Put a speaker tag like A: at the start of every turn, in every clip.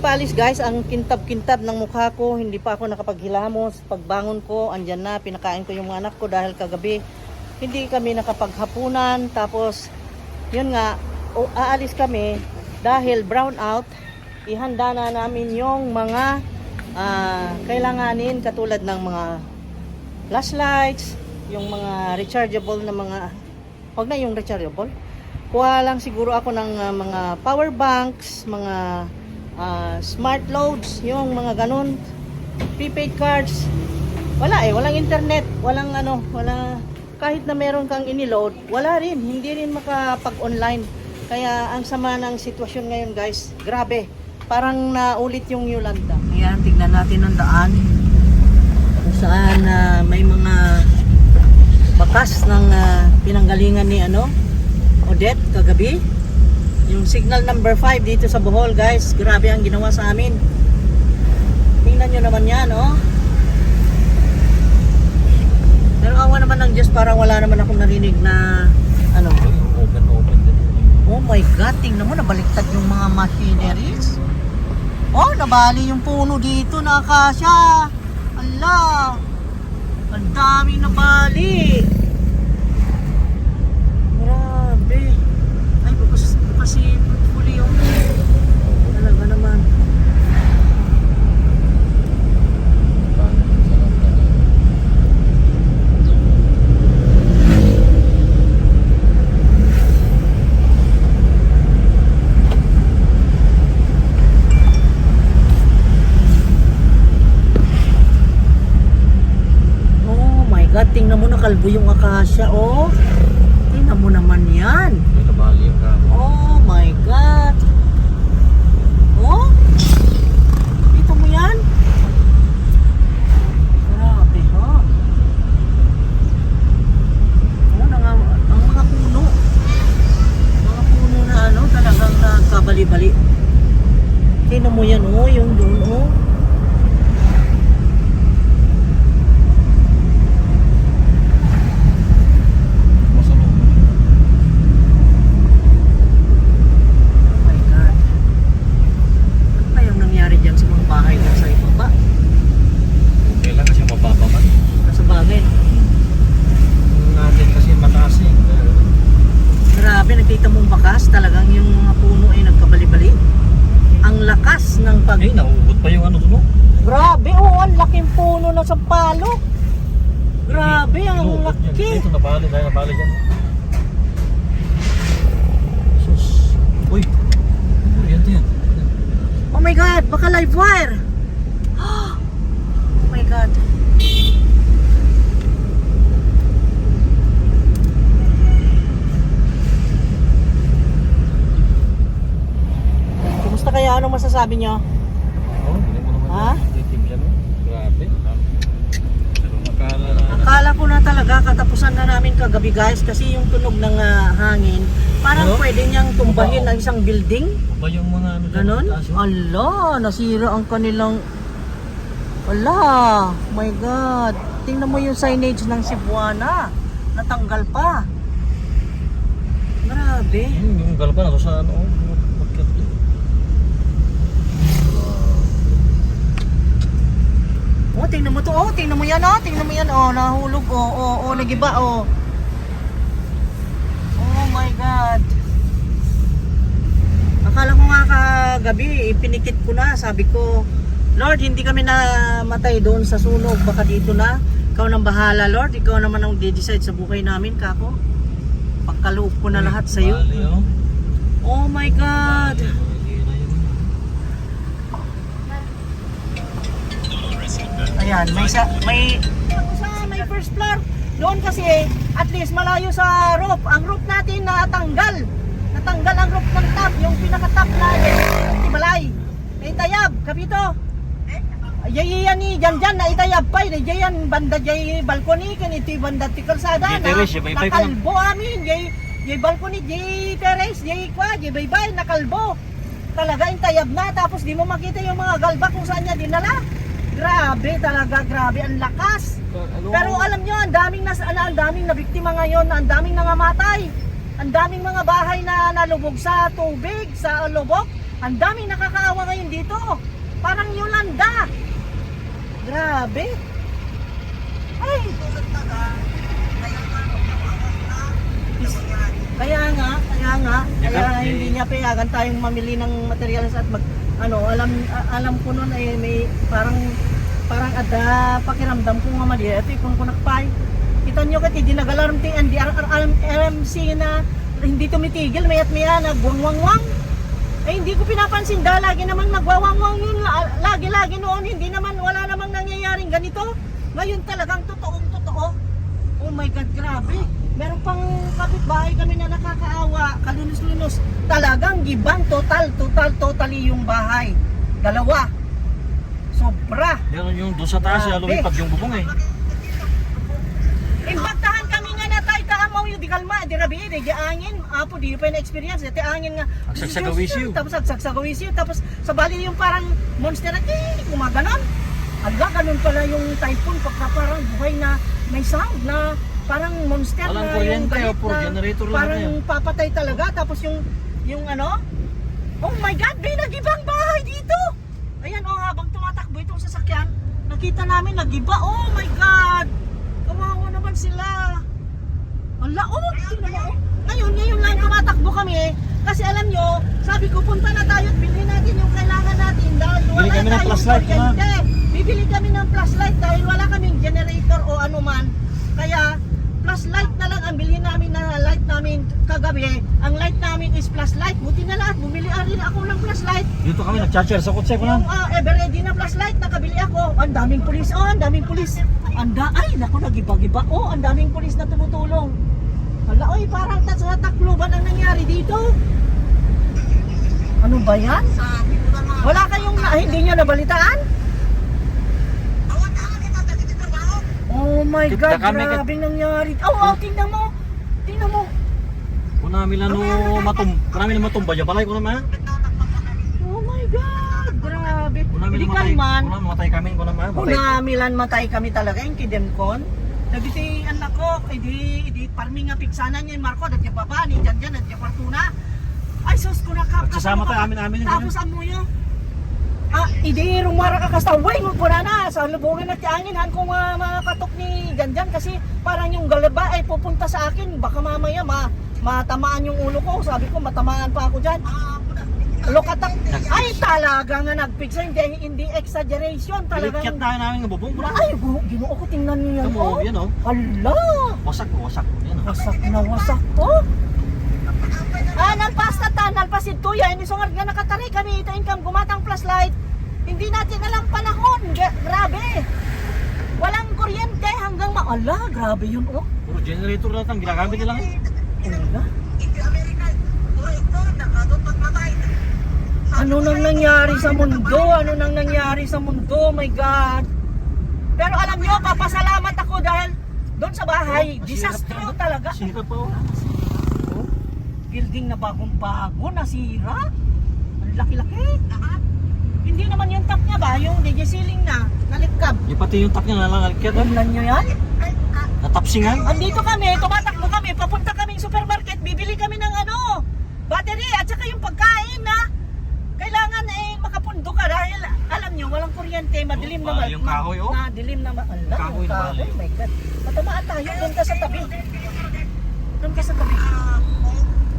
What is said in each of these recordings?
A: paalis guys, ang kintab-kintab ng mukha ko, hindi pa ako nakapaghilamos. Pagbangon ko, andyan na, pinakain ko yung mga anak ko dahil kagabi hindi kami nakapaghapunan. Tapos, yun nga, aalis kami dahil brown out. Ihanda na namin yung mga kailanganin katulad ng mga flashlights, yung mga rechargeable na mga, wag na yung rechargeable. Kuha lang siguro ako ng mga power banks, mga smart loads, yung mga ganun, prepaid cards. Wala walang internet, walang wala, kahit na meron kang iniload, wala rin, hindi rin makapag-online. Kaya ang sama ng sitwasyon ngayon guys, grabe, parang naulit yung Yolanda. Ayan, tignan natin ang daan kung saan may mga bakas ng pinanggalingan ni Odette kagabi. Yung signal number 5 dito sa Bohol guys, grabe ang ginawa sa amin. Tingnan nyo naman yan, oh. Pero awa naman ng Diyos, parang wala naman akong narinig na open din. Oh my God, tingnan mo, nabaliktad yung mga machineries. Oh, nabali yung puno dito na akasya. Allah, ang daming nabali. Grabe. Ay, kasi fruitfully yung talaga naman. Oh my God, tingnan mo, nakalbo yung akasya, oh. Tingnan mo naman yan. Oh my God. Oh? Dito mo yan? Grabe ha. Oh, ang mga puno. Mga puno na talagang nagkabali-bali. Tingnan mo yan, oh, yung doon, oh. Nakita mong bakas, talagang yung mga puno ay nagkabali-bali. Ang lakas ng pag...
B: Ay, nauubot pa yung no?
A: Grabe, oh, ang laking puno na sa palo. Grabe, ang laki.
B: Ito, nabali dyan. Sus. Uy. Yan.
A: Oh my God, baka live wire. Oh my God. Kaya anong masasabi nyo?
B: Oh, hindi mo naman.
A: Ha?
B: Grabe.
A: Akala ko na talaga katapusan na namin kagabi guys, kasi yung tunog ng hangin parang pwede niyang tumbahin ang isang building.
B: Ba yung mga
A: ganon? Ala, nasira ang kanilang... Ala, my God. Tingnan mo yung signage ng Cebuana, natanggal pa. Grabe.
B: Yung galpa na to sa
A: Oh, tingnan mo to. Oh, tingnan mo yan, oh. Tingnan mo yan, oh. Nahulog, oh. Nagiba, oh. Oh my God. Akala ko nga kagabi, pinikit ko na. Sabi ko, Lord, hindi kami namatay doon sa sunog. Baka dito na. Ikaw nang bahala, Lord. Ikaw naman ang de-decide sa buhay namin, kako. Pagkaloob ko na lahat sa'yo. Oh my God. Ayan, may first floor. Doon kasi at least malayo sa roof. Ang roof natin natanggal. Natanggal ang roof ng top, yung pinaka-top na Tibalay. Naitayab, kapito. Yayan ni Jan na itayab pa. Yayan banda jay balkoni kaniti banda ti kalsada na. Nakalbo amin jay balkoni jay terrace jay baybay nakalbo. Talaga intayab na, tapos di mo makita yung mga galba kung saan niya dinala. Grabe talaga, grabe ang lakas. Pero alam nyo, ang daming nabiktima ngayon, ang daming nangamatay. Ang daming mga bahay na nalubog sa tubig, sa lubok. Ang daming nakakaawa ngayon dito. Parang Yolanda. Grabe. Ay. Kaya hindi niya payagan tayong mamili ng materials at alam ko noon ay may parang pakiramdam ko nga mali. Ito kung kunakpay. Kita nyo kati dinagalarm ting RMC na hindi tumitigil mayat maya nagwangwangwang. Hindi ko pinapansin dahil lagi namang nagwawangwang yun. Lagi noon wala namang nangyayaring ganito. Ngayon talagang totoo. Oh my God, grabe. Meron pang kapitbahay kami na nakakaawa, kalunos-lunos. Talagang gibang totally yung bahay. Dalawa. Sobra.
B: Meron yung doon sa taas, lumipad yung bubong eh.
A: Imbaktahan kami nga na tayo taamaw yung di kalma, di rabi, di angin. Apo, di pa na-experience. Di angin nga.
B: Agsagsagawisyo.
A: Tapos agsagsagawisyo. Tapos sa bali yung parang monster na gumaganon. Ala, ganun pala yung typhoon. Pagka parang buhay na may sound na parang monster
B: Walang
A: na
B: kuryente,
A: galit
B: puro
A: na
B: generator lang
A: parang
B: yan.
A: papatay talaga. Tapos yung ano, oh my God, may nagibang bahay dito. Ayan oh, habang tumatakbo itong sasakyan, nakita namin nagiba. Oh my God, kawawa naman sila. Ala, oh, tingnan mo, oh. Ngayon lang tumatakbo kami kasi alam nyo, sabi ko punta na tayo at bilhin natin yung kailangan natin dahil wala
B: Bili kami ng
A: tayong
B: flashlight,
A: kuryente. Bibili kami ng flashlight dahil wala kaming generator o anuman. Kaya flashlight na lang ang bilhin namin na light namin kagabi. Ang light namin is flashlight. Buti na lahat, bumili rin ako ng flashlight.
B: Dito kami nag-charger sa kotse ko lang.
A: Yung ever-ready na flashlight, nakabili ako. Ang daming pulis. Oh, ang daming pulis. Ay, naku, nagiba-giba. Oh, ang daming pulis na tumutulong. Hala, oy, parang sa takluban ang nangyari dito. Ano ba yan? Wala kayong hindi nyo nabalitaan? Oh my God, grabe nangyari. Tingnan mo.
B: Kunami lang matumba dyan. Balay ko naman.
A: Oh my God, grabe.
B: Kunami
A: Hindi
B: lang
A: kalman.
B: matay kami.
A: Kunamilan matay kami talaga yung kidemkon. Nagiti anak ko, di parmi nga piksanan niya yung Marco, dati baba, ni dyan, dati Fortuna. Ay sus, ko nakapkas.
B: Sasama tayo amin.
A: Tapos ano yun? Idi rumara ka kastaway mo po na sa lubungan at tianginhan kung makatok ni Ganjan kasi parang yung galaba ay pupunta sa akin. Baka mamaya matamaan yung ulo ko. Sabi ko, matamaan pa ako dyan. Lokatak. Ay, talaga nga nagpiksa. Hindi exaggeration. Talagang.
B: Ilikyat tayo namin ng bubong.
A: Ay, ginoo ko. Tingnan niyo yan.
B: Tamo, yan oh.
A: Hala.
B: Wasak. Yan oh.
A: Wasak ko. Nalpasid tuya. Inisungad nga nakataray kami. Ito income gumatang flashlight. Hindi natin alam panahon. Grabe. Walang kuryente hanggang maala. Grabe yun oh.
B: Puro generator lang ang ginagamit nila eh.
A: Ano nang nangyari sa mundo? My God. Pero alam nyo, papasalamat ako dahil doon sa bahay, disaster talaga.
B: Sira pa oh.
A: Building na bagong-bago, nasira. Ang laki-laki. Hindi naman yung top niya ba, yung DJ ceiling na, nalikab.
B: Yung pati yung tak niya nalangalikyat eh.
A: Tignan nyo yan?
B: Natapsingan.
A: Andito kami, tumatakbo kami, papunta kaming supermarket, bibili kami ng battery at saka yung pagkain na kailangan makapundo ka dahil alam nyo, walang kuryente, madilim na
B: yung kahoy oh.
A: Dilim na
B: Kahoy na bali.
A: Oh my God. Matamaan tayo, doon ka sa tabi.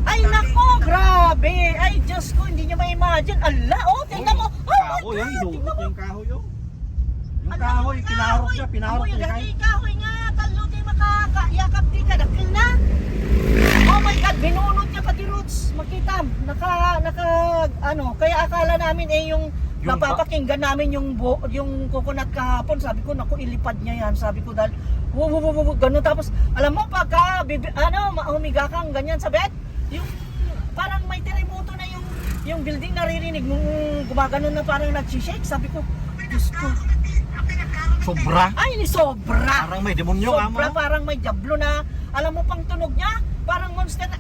A: Ay nako, grabe. Ay Diyos ko, hindi nyo ma-imagine. Ala, tingnan mo.
B: Kahoy yan, inugot yung kahoy oh. Yung kahoy, pinarok siya
A: Yung
B: kahit.
A: kahoy nga, taluti makakayakap di ka, dakil na. Oh my God, binunod niya pati roots. Makita, kaya akala namin yung napapakinggan namin yung coconut kahapon. Sabi ko, naku, ilipad niya yan. Sabi ko dahil, ganun. Tapos, alam mo, pagka, humiga kang ganyan sa bed, yung parang may terremoto na yung building naririnig mong gumaganon na parang nag-shake. Sabi ko, Diyos ko.
B: Sobra.
A: Ay, sobra.
B: Parang may demonyo
A: Sobra, parang may diablo na. Alam mo pang tunog niya, parang monster na,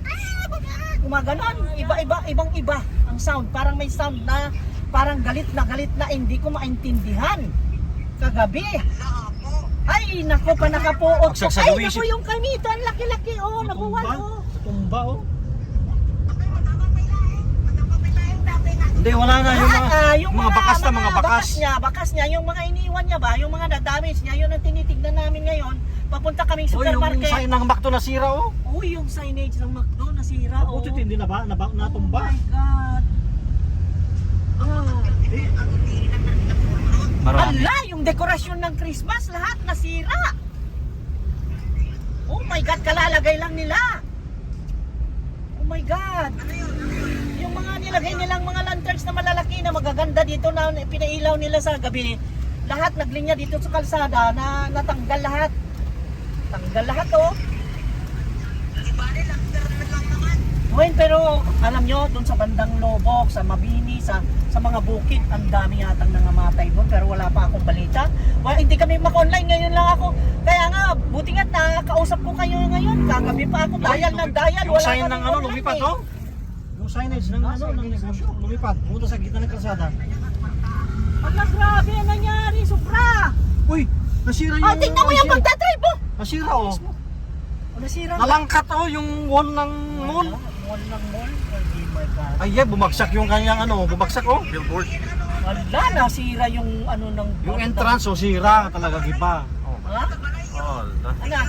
A: gumaganon. Ibang-iba ang sound. Parang may sound na, parang galit na, hindi ko maintindihan. Kagabi. Ay, nako pa nakapuot. Ay, nako yung kamitan, laki-laki, nakuha,
B: Tumba oh. Hindi, wala na yung mga,
A: Yung
B: mga bakas na mga bakas.
A: bakas niya, yung mga iniwan niya ba, yung mga na-damage niya, yun ang tinitignan namin ngayon. Papunta kaming
B: Oh, yung
A: supermarket.
B: sign ng McDo nasira oh.
A: Uy, yung signage ng McDo nasira.
B: Buti hindi na ba natumba.
A: Oh my God.
B: Marami.
A: Ala, yung dekorasyon ng Christmas, lahat nasira. Oh my God, kalalagay lang nila. Oh my God. Yung mga nilagay nilang mga lanterns na malalaki na magaganda dito na pinailaw nila sa gabi. Lahat naglinya dito sa kalsada na natanggal lahat. Tanggal lahat oh. Ngayon, pero alam nyo, doon sa bandang Lobok, sa Mabini, sa mga bukid, ang dami yatang nangamatay doon, pero wala pa akong balita. Hindi kami mak-online, ngayon lang ako. Kaya nga, buti nga nakakausap ko kayo ngayon. Kagabi pa ako, dial ng dial.
B: Yung sign ng ano, lumipad oh. Yung signage ng ano, ng negosyo, lumipad. Pumunta sa gitna ng kalsada.
A: Ala, grabe ang nangyari, sobra.
B: Uy, nasira yung...
A: Tingnan mo yung pagdadrive mo.
B: Nasira oh.
A: Nasira.
B: Nalangkat oh, yung wall ng mall.
A: Wall ng mall? Oh my God.
B: Ay, bumagsak yung kanyang ano, bumagsak oh. Billboard.
A: Wala, nasira yung ano ng...
B: Yung entrance oh, sira talaga giba. Oh.
A: Ha?
B: Oh,
A: Ano?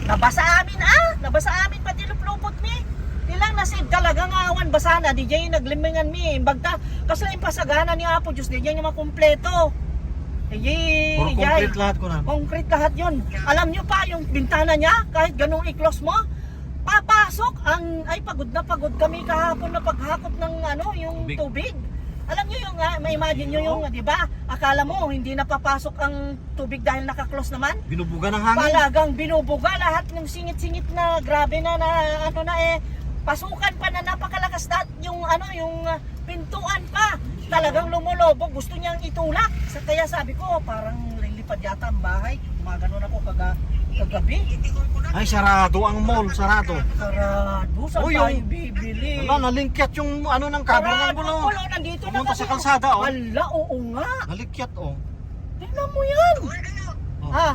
A: Nabasa amin nabasa amin pati luplupot mi. Nilang nasib talaga nga awan basa na DJ naglimingan mi imbagta kasi lang pasagana ni Apo Diyos DJ nga makumpleto.
B: puro concrete lahat ko na.
A: Concrete lahat 'yon. Alam niyo pa yung bintana niya kahit ganung i-close mo papasok ang ay pagod na pagod kami kahapon na paghakot ng ano yung tubig. Alam niyo yung may imagine niyo yung 'di ba? Akala mo hindi napapasok ang tubig dahil naka-close naman?
B: Binubuga ng hangin.
A: Talagang binubuga lahat ng singit-singit na grabe na ano na pasukan pa na napakalakas lahat yung ano yung pintuan pa. Talagang lumulobog, gusto niyang itulak. Kaya sabi ko parang lilipad yata ang bahay. Gumaganon ako kagabi.
B: Ay, sarado ang mall, sarado.
A: Sarado, saan
B: Oh,
A: tayo
B: yung-
A: bibili?
B: Nalinkyat yung ano ng cover ng
A: Sarado
B: gulo.
A: ang gulo, nandito na
B: Pumunta sa
A: kami.
B: kalsada oh.
A: Wala, oo nga.
B: Nalikyat oh.
A: Tingnan mo yan.
B: Oh.
A: Ah,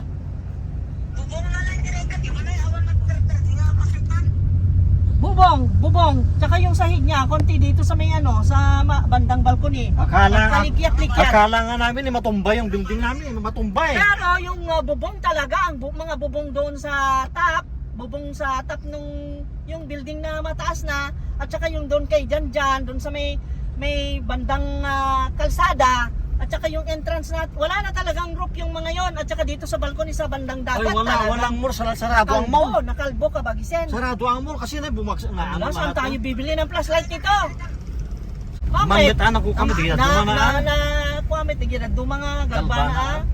A: bubong. Tsaka yung sahig niya, konti dito sa may ano, sa bandang balkoni. Kalikyat-likyat.
B: Akala nga namin matumba yung building namin, matumba eh.
A: Pero yung bubong talaga, ang mga bubong doon sa top nung yung building na mataas na, at saka yung doon kay Janjan, doon sa may bandang kalsada, at saka yung entrance na, wala na talagang roof yung mga yon, at saka dito sa balkoni sa bandang dagat.
B: Ay, walang mall, sarado ang mall.
A: Nakalbo ka bagisen.
B: Sarado ang mall kasi na bumagsak na ano
A: Saan tayo bibili ng flashlight nito?
B: Mangitan ako kami tignan dumana.
A: Kuwame tignan dumanga galbana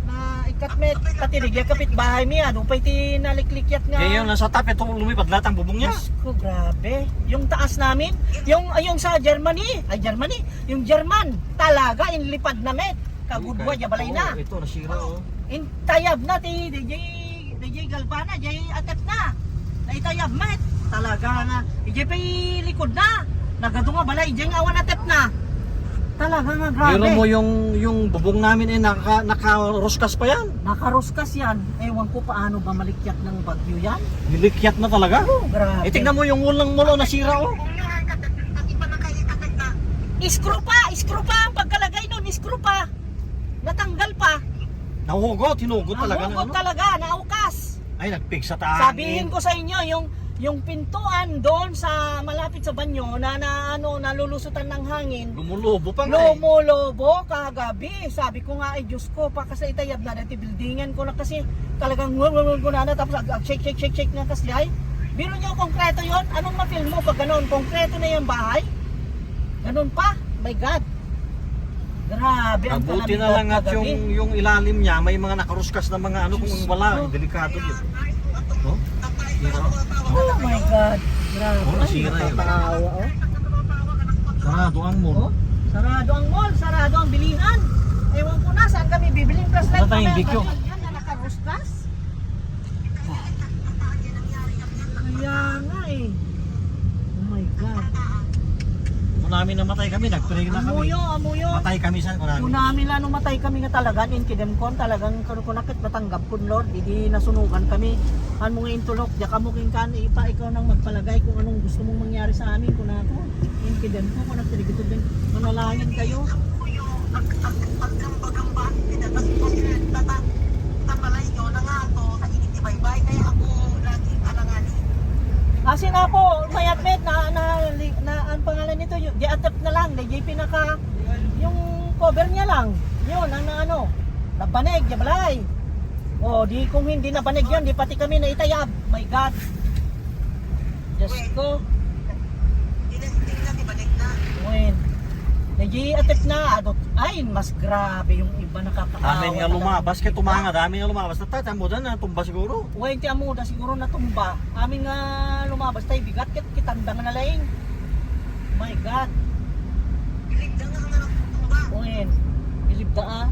A: na ikatmet katiligya kapit bahay mi ano pa iti naliklikyat nga.
B: Kaya yung nasa top ito lumipad lahat ang bubong niya.
A: Diyos ko, grabe. Yung taas namin, yung sa Germany, yung German, talaga inlipad na met. Kagudwa balay na.
B: Ito nasira oh.
A: Intayab na ti DJ Galvana, DJ atep na. Naitayab met. Talaga nga. DJ pa likod na. Nagado nga balay, DJ nga awan atep na. Talaga nga grabe.
B: Pero mo yung bubong namin naka-ruskas pa yan.
A: Nakaruskas yan. Ewan ko paano ba malikyat ng bagyo yan.
B: Nilikyat na talaga.
A: Oh, grabe.
B: Tignan mo yung ulang mulo nasira oh.
A: Iskro pa ang pagkalagay nun, iskro pa. Natanggal pa.
B: Nahugot, hinugot talaga.
A: Nahugot talaga, naukas.
B: Ay, nagpig sa taangin.
A: Sabihin ko sa inyo, yung pintuan doon sa malapit sa banyo na nalulusutan ng hangin.
B: Lumulubo pa nga eh.
A: Lumulobo kagabi. Sabi ko nga ay Diyos ko pa kasi itayab na dati buildingan ko na kasi talagang ko na tapos shake na kasi ay. Biro niyo konkreto yon. Anong ma-feel mo pag ganoon? Konkreto na yung bahay? Ganun pa? My God. Grabe ang
B: Buti na lang at yung ilalim niya may mga nakaruskas na mga ano kung wala, delikado yun. Oh? Sira.
A: Oh my God. Grabe.
B: Oh, nasira yun.
A: Nakakaawa, oh.
B: Sarado ang mall.
A: Oh, sarado ang mall, sarado ang bilinan. Ewan ko na saan kami bibiling flashlight.
B: Wala tayong bikyo.
A: Yan na nakaruskas. Kaya nga eh. Oh my God.
B: Kung namin namatay kami, nag-pray na kami.
A: Amuyo.
B: Matay kami sa kunami.
A: Kung namin lang matay kami nga talaga, in kidem kon, talagang kunakit matanggap kun Lord, hindi nasunugan kami. Han mo nga intulok, diya ka mo king kan, ipa ikaw nang magpalagay kung anong gusto mong mangyari sa amin, kung ako. In kidem ko, kung nagtirigitod din, manalangin kayo. Kasi nga po, may admit na ang pangalan nito, di-attempt na lang, di pinaka, yung cover niya lang, yun, ang ano, nabanig, yabalay. O, di kung hindi nabanig yun, di pati kami naitayab, my God. Diyos ko. When, nag-i-attempt na, ay, mas grabe yung iba nakakaawa.
B: Amin nga lumabas, kaya tumanga, dami nga lumabas. Tatay mo na, tumba siguro.
A: Uy, ti amo, siguro natumba. Amin nga lumabas tayo, bigat, kitandang na laing. My God. Uy, bilib da ah.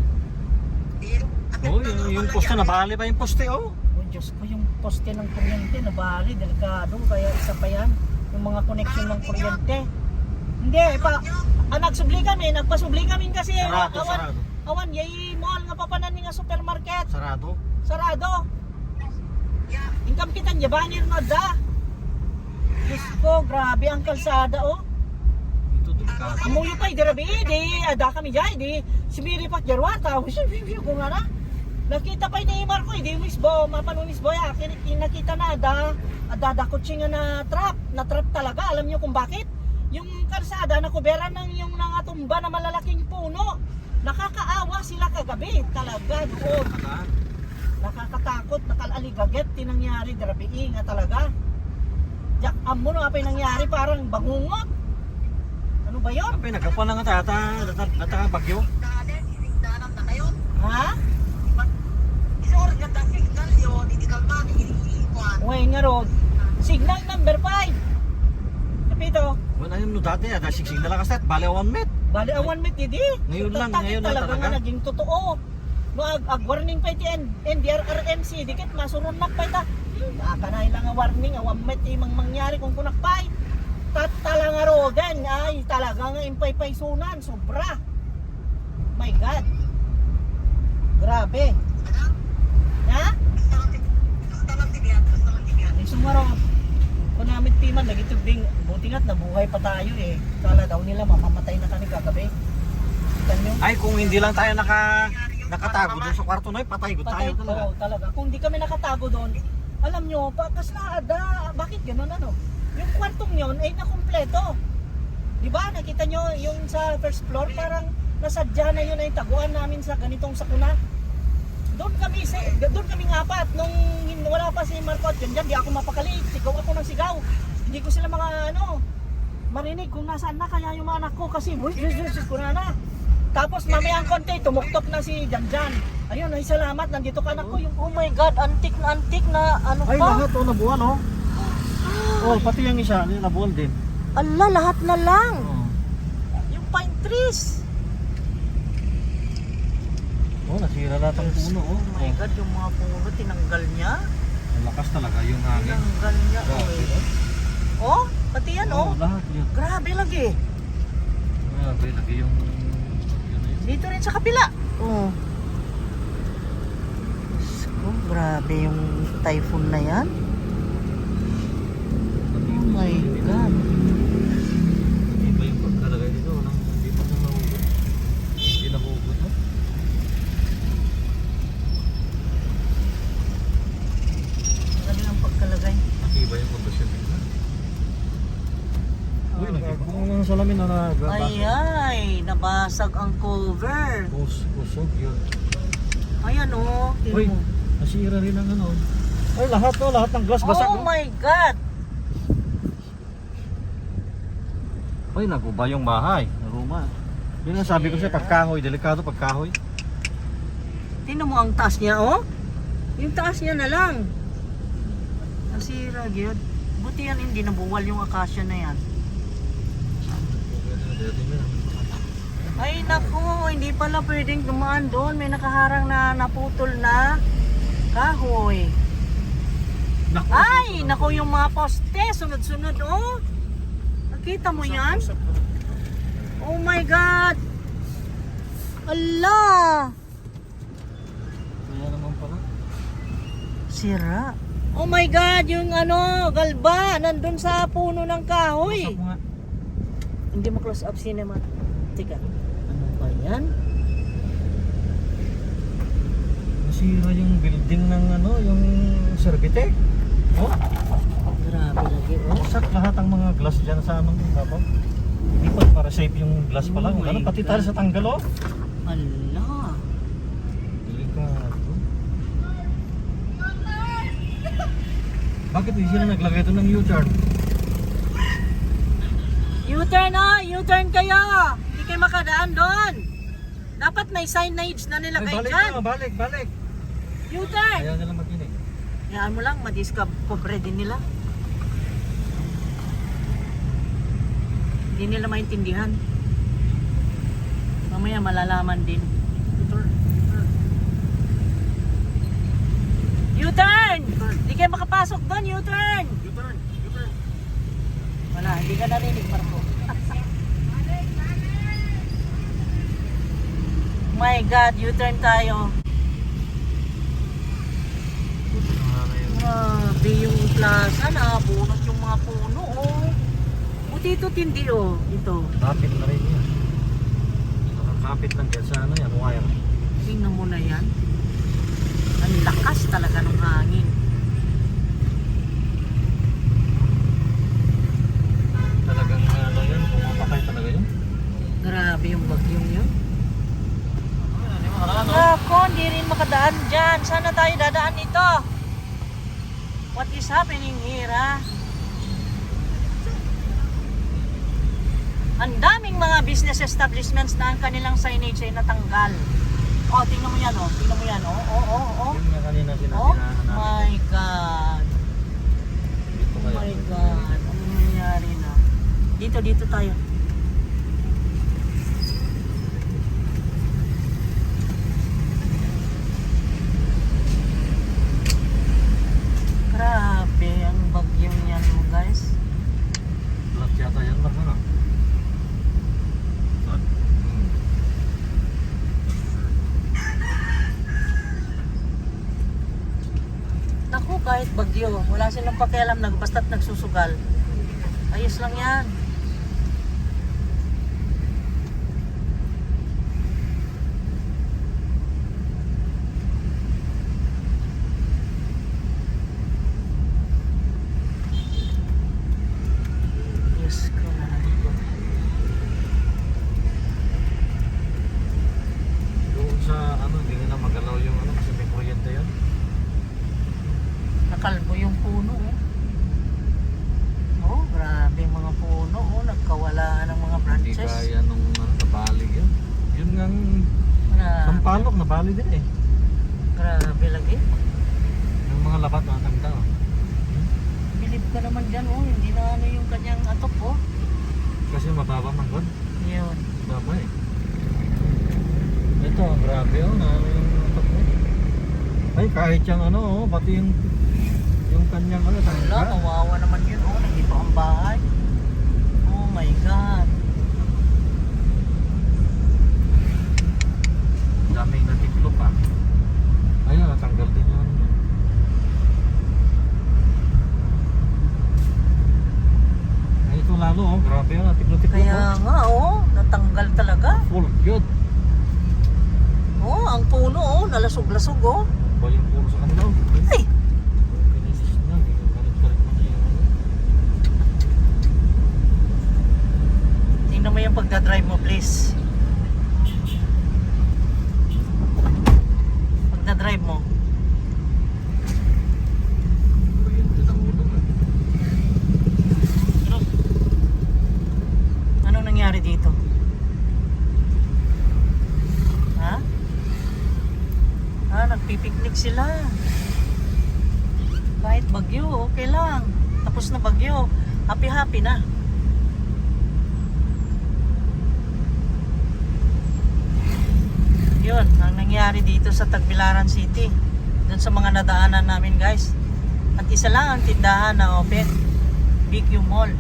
B: Oh, yung poste, nabali pa yung poste, oh.
A: Oh, Diyos ko, yung poste ng kuryente, nabali, delikado, kaya isa pa yan. Yung mga connection ng kuryente. Hindi, nagsubli kami, nagpasubli kami kasi
B: Sarado.
A: awan, yay mall nga papanan nga supermarket. Sarado. Ingkam kita niya, banir na da. Diyos ko, grabe ang kalsada, oh.
B: Ito, delikado.
A: Amuyo pa, dirabi, di, ada kami dyan, di, simiri pa jarwata, ko nga na. Nakita pa ni Marco, di misbo, mapano misbo, ya, nakita na, ada kutsing na trap talaga, alam niyo kung bakit? Yung kalsada na kuberan ng yung nangatumba na malalaking puno. Nakakaawa sila kagabi talaga doon. Nakakatakot, nakalaligaget tinangyari, grabe nga talaga. Jack amo no apay nangyari, parang bangungot. Ano ba 'yon?
B: Kapay nagkapuan na nga data bagyo.
A: Ha? Uy nga road. Signal number 5. Kapito.
B: Wala yung dati, ada siksing na lang kaset, bali 1 met.
A: Bali awan mit di.
B: Ngayon lang
A: talaga
B: talaga.
A: nga naging totoo. No warning pa iti NDRRMC dikit masuron nak pa ita. Kanay lang nga warning awan mit imang mangyari kung kunakpay. Tatala nga rogan ay talaga nga impay-pay sunan, sobra. My God. Grabe. Ha? Ay sumaro. Kung namit piman, nagitubing, buti nga't nabuhay pa tayo eh. Kala daw nila mamamatay na kami kagabi.
B: Ay, kung hindi lang tayo nakatago doon sa kwarto na patay tayo talaga.
A: Oo, talaga. Kung hindi kami nakatago doon, alam nyo, kaslada, bakit gano'n ano? Yung kwartong yun ay nakumpleto. Diba? Nakita nyo yung sa first floor, parang nasadya na yun ay taguan namin sa ganitong sakuna. Doon kami apat nung wala pa si Marco at dyan, di ako mapakali, sigaw ako ng sigaw. Hindi ko sila marinig kung nasaan na kaya yung mga anak ko kasi ko na. Tapos mamayang konti, tumuktok na si Janjan. Ayun, ay salamat, nandito ka anak ko. Yung, oh my God, antik na ano pa.
B: Ay, lahat nabuwan, oh. Oh, pati yung isa, nabuwan din.
A: Ala, lahat na lang.
B: Oh.
A: Yung pine trees.
B: Oh, nasira lahat ang puno, oh.
A: Oh my God, yung mga puno, tinanggal niya.
B: Ang lakas talaga yung hangin.
A: Tinanggal niya. Oh, pati yan, oh.
B: Lahat yun.
A: Grabe lagi.
B: Grabe, lagi yung... yun na yun.
A: Dito rin sa kapila. Oh. Oh, grabe yung typhoon na yan. Oh my God.
B: Iba yung pagkalagay dito, hindi pa na nahugot. Hindi nahugot, no?
A: Ano ang pagkalagay?
B: Iba yung pagkasyon dito. Uy, nagkakong ang salamin na nagabasag.
A: Ay, nabasag ang cover.
B: Usog yun.
A: Ayan oh.
B: Uy, nasira rin ang ano. Ay, lahat to, lahat ng glass basag.
A: Oh my God.
B: Uy, naguba yung bahay. Naruma. Yun ang sabi ko siya, pagkahoy, delikado pagkahoy.
A: Tingnan mo ang taas niya oh. Yung taas niya na lang. Nasira gyud. Buti yan hindi nabuwal yung akasya na yan. Ay naku, hindi pala pwedeng dumaan doon. May nakaharang na naputol na kahoy.
B: Naku.
A: Ay, naku yung mga poste, sunod-sunod oh. Nakita mo yan? Oh my God! Allah!
B: Kaya naman pala.
A: Sira. Oh my God! Yung ano, galba, nandun sa puno ng kahoy.
B: Usap mo nga.
A: Hindi mo close up cinema. Tika, ano ba yan?
B: Nasira yung building ng ano, yung Servitec. Oh,
A: Grabe lagi, oh.
B: sak lahat ang mga glass dyan sa anong tapos. Hindi pa para safe yung glass pala.
A: Oh
B: Ano,
A: my
B: pati
A: God.
B: tali sa tanggal oh.
A: Allah!
B: Delikado. Bakit hindi sila naglagay ito ng U-turn?
A: U-turn oh! U-turn kayo! Hindi kayo makadaan doon! Dapat may signage na
B: Ay,
A: nilagay
B: balik
A: dyan!
B: na, balik.
A: U-turn!
B: Ayaw nila makinig.
A: Hayaan mo lang, madiscover din nila. Hindi nila maintindihan. Mamaya malalaman din. U-turn! Hindi kayo makapasok doon, U-turn!
B: U-turn.
A: Wala, hindi ka narinig, Marco. My God, U-turn tayo. Grabe yung plaza, nakabunot yung mga puno, oh. Buti ito tindi, oh. Ito.
B: Kapit na rin yan. Nakakapit lang dyan sa ano yan, wire.
A: Tingnan mo na yan. Ang lakas talaga ng hangin.
B: Talagang ano yan, pumapakay talaga yun.
A: Grabe yung bagyong yun.
B: Hindi mo alam, no?
A: Ako, hindi rin makadaan dyan. Sana tayo dadaan dito. What is happening here, ha? Ang daming mga business establishments na ang kanilang signage ay natanggal. Oh, tingnan mo yan, oh. Tingnan mo yan, oh. Oh.
B: Yun nga kanina
A: Oh
B: sinasirahan namin.
A: my God.
B: Dito
A: Oh
B: kayo.
A: my God. Ano nangyari na? Dito tayo. Grabe ang bagyong yan mo, guys.
B: Lahat yata yan, Mark, ano? Lahat?
A: Naku, kahit bagyo, wala silang pakialam, basta't nagsusugal. Ayos lang yan. Diyos ko na nandito.
B: Doon sa ano, hindi nila magalaw yung ano kasi may kuryente yan.
A: Nakalbo yung puno, oh. Oh, grabe yung mga puno, oh. Nagkawalaan ng mga
B: Hindi
A: branches.
B: kaya nung ano, nabalig yan. Yun nga
A: Grabe.
B: sampalok, nabali din eh.
A: Grabe lagi.
B: Yung mga labat na tanda.
A: Bilib ka naman dyan, oh. Hindi na ano yung kanyang atop, oh.
B: Kasi mababa man God.
A: Yun.
B: Baba eh. Ito, grabe oh, na ano yung labat mo. Ay, kahit yung ano, oh, pati yung kanyang ano,
A: Wala,
B: tangga.
A: kawawa naman yun, oh. Nandito ang bahay. Oh my God.
B: Daming natiklo pa. Ayun, natanggal din yun. Ay, ito lalo oh, grabe yun, natiklo-tiklo
A: Kaya
B: oh.
A: nga, oh. Natanggal talaga.
B: Full cute.
A: Oh, ang puno, oh. Nalasog-lasog, oh.
B: Ba yung puro sa kanila oh.
A: Ay!
B: Kinisis na, galit-galit mo na yung ano.
A: Tingnan mo yung pagdadrive mo, please. Pagdadrive mo.
B: Kuryente ng ulo eh.
A: Anong nangyari dito? Ha? Nagpipiknik sila. Kahit bagyo, okay lang. Tapos na bagyo, happy-happy na. Yun, ang nangyari dito sa Tagbilaran City. Doon sa mga nadaanan namin, guys. At isa lang ang tindahan na open. BQ Mall.